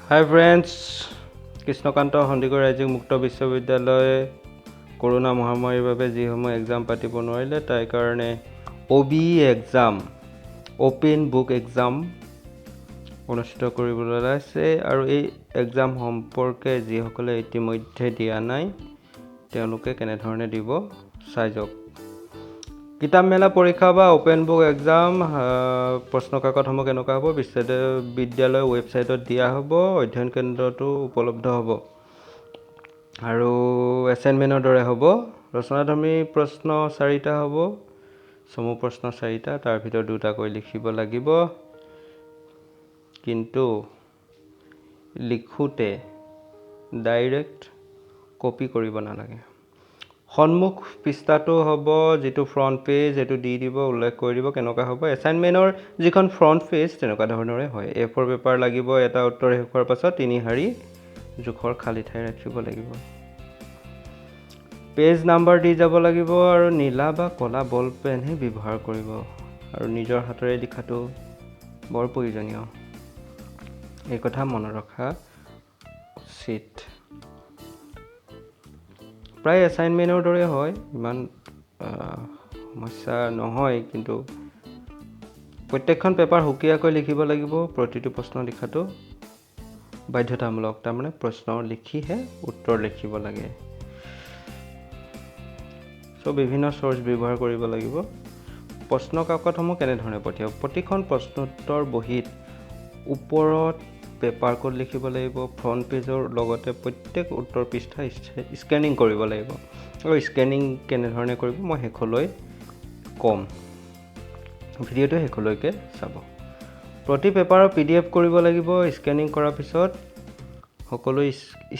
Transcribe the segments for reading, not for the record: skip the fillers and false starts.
Hi friends, Kanta Handiqui Raijik Mukta Biswabidyalaya Corona Mahamari babe jiসমূহ exam পাতিব নোৱাৰিলে তাৰ কাৰণে OBE exam open book exam অনুষ্ঠিত কৰিবলৈ আছে আৰু এই এক্সাম সম্পৰ্কে যিসকলে ইতিমধ্যে দিয়া নাই তেওঁলোকে কেনে ধৰণে দিব চাই যাওক। কিতাপ মেলা পৰীক্ষা বা ওপেন বুক এক্সাম প্ৰশ্ন কাকতসমূহ কেনেকুৱা হ'ব বিশ্ববিদ্যালয় ৱেবছাইটত দিয়া হ'ব, অধ্যয়ন কেন্দ্ৰটো উপলব্ধ হ'ব আৰু এছাইনমেণ্টৰ দৰে হ'ব। ৰচনাধৰ্মী প্ৰশ্ন 4টা হ'ব, চমু প্ৰশ্ন 4টা, তাৰ ভিতৰত 2টাকৈ লিখিব লাগিব, কিন্তু লিখোঁতে ডাইৰেক্ট কপি কৰিব নালাগে। সন্মুখ পৃষ্ঠাটো হ'ব যিটো ফ্ৰণ্ট পেজ, এইটো দি দিব, উল্লেখ কৰি দিব কেনেকুৱা হ'ব। এছাইনমেণ্টৰ যিখন ফ্ৰণ্ট পেজ তেনেকুৱা ধৰণৰে হয়। A4 পেপাৰ লাগিব, এটা উত্তৰ শেষ হোৱাৰ পাছত 3 শাৰী জোখৰ খালী ঠাই ৰাখিব লাগিব। পেজ নাম্বাৰ দি যাব লাগিব আৰু নীলা বা ক'লা বল পেনহে ব্যৱহাৰ কৰিব আৰু নিজৰ হাতেৰে লিখাটো বৰ প্ৰয়োজনীয়। এই কথা মনত ৰখা উচিত। প্ৰায় এছাইনমেণ্টৰ দৰে হয়, ইমান সমস্যা নহয়, কিন্তু প্ৰত্যেকখন পেপাৰ সুকীয়াকৈ লিখিব লাগিব। প্ৰতিটো প্ৰশ্ন লিখাটো বাধ্যতামূলক, তাৰমানে প্ৰশ্ন লিখিহে উত্তৰ লিখিব লাগে। বিভিন্ন চ'ৰ্চ ব্যৱহাৰ কৰিব লাগিব। প্ৰশ্ন কাকতসমূহ কেনেধৰণে পঠিয়াব। প্ৰতিখন প্ৰশ্নোত্তৰ বহীত ওপৰত পেপাৰ কোড লিখিব লাগিব। ফ্ৰণ্ট পেজৰ লগতে প্ৰত্যেক উত্তৰ পৃষ্ঠা স্কেনিং কৰিব লাগিব আৰু স্কেনিং কেনেধৰণে কৰিব মই শেষলৈ ক'ম, ভিডিঅ'টো শেষলৈকে চাব। প্ৰতি পেপাৰৰ PDF কৰিব লাগিব। স্কেনিং কৰাৰ পিছত সকলো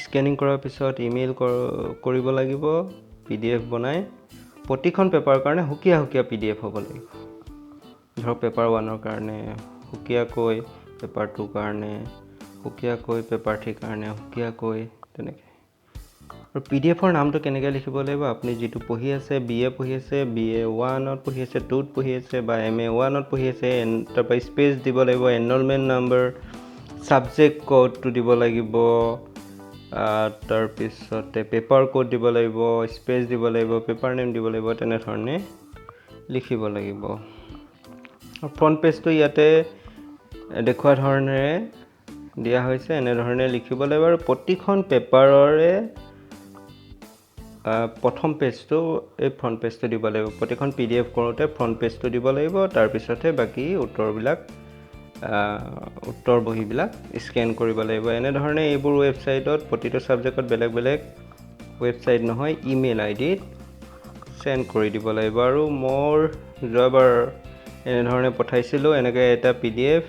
স্কেনিং কৰাৰ পিছত ইমেইল কৰিব লাগিব। PDF বনাই প্ৰতিখন পেপাৰৰ কাৰণে সুকীয়া PDF হ'ব লাগিব। ধৰক পেপাৰ 1ৰ কাৰণে সুকীয়াকৈ, পেপাৰ 2ৰ কাৰণে সুকীয়াকৈ, পেপাৰ 3ৰ কাৰণে সুকীয়াকৈ, তেনেকৈ। আৰু PDFৰ নামটো কেনেকৈ লিখিব লাগিব, আপুনি যিটো পঢ়ি আছে, BA পঢ়ি আছে, BA 1ত পঢ়ি আছে, 2ত পঢ়ি আছে বা MA 1ত পঢ়ি আছে, তাৰপৰা স্পেচ দিব লাগিব, এনৰলমেণ্ট নাম্বাৰ, ছাবজেক্ট কোডটো দিব লাগিব, তাৰপিছতে পেপাৰ কোড দিব লাগিব, স্পেচ দিব লাগিব, পেপাৰ নেম দিব লাগিব, তেনেধৰণে লিখিব লাগিব। ফ্ৰণ্ট পেজটো ইয়াতে দেখুওৱা ধৰণেৰে দিয়া হৈছে, এনেধৰণে লিখিব লাগিব আৰু প্ৰতিখন পেপাৰৰে প্ৰথম পেজটো এই ফ্ৰণ্ট পেজটো দিব লাগিব। প্ৰতিখন PDF কৰোঁতে ফ্ৰণ্ট পেজটো দিব লাগিব, তাৰপিছতহে বাকী উত্তৰ বহীবিলাক স্কেন কৰিব লাগিব। এনেধৰণে এইবোৰ ৱেবছাইটত প্ৰতিটো ছাবজেক্টত বেলেগ বেলেগ ৱেবছাইট নহয়, ইমেইল IDত চেণ্ড কৰি দিব লাগিব। আৰু মোৰ যোৱাবাৰ এনেধৰণে পঠাইছিলোঁ, এনেকৈ এটা PDF,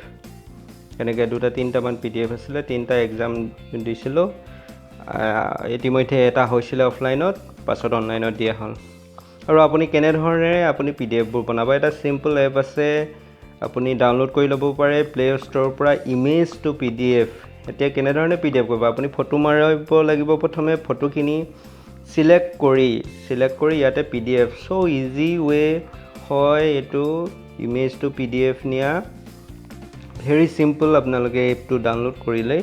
এনেকৈ 2-3টামান PDF আছিলে, 3টা এক্সাম দিছিলোঁ। ইতিমধ্যে এটা হৈছিলে অফলাইনত, পাছত অনলাইনত দিয়া হ'ল। আৰু আপুনি কেনেধৰণেৰে আপুনি PDFবোৰ বনাব, এটা চিম্পল এপ আছে, আপুনি ডাউনলোড কৰি ল'ব পাৰে প্লে ষ্ট'ৰৰ পৰা, ইমেজ টু PDF। এতিয়া কেনেধৰণে PDF কৰিব, আপুনি ফটো মাৰিব লাগিব। প্ৰথমে ফটোখিনি চিলেক্ট কৰি ইয়াতে PDF, ইজি ৱে হয় এইটো ইমেজ টু PDF নিয়া, ভেৰি চিম্পল। আপোনালোকে এপটো ডাউনলোড কৰিলেই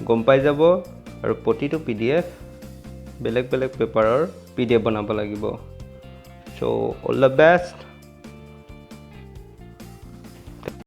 গম পাই যাব আৰু প্ৰতিটো PDF বেলেগ বেলেগ পেপাৰৰ PDF বনাব লাগিব। All the best.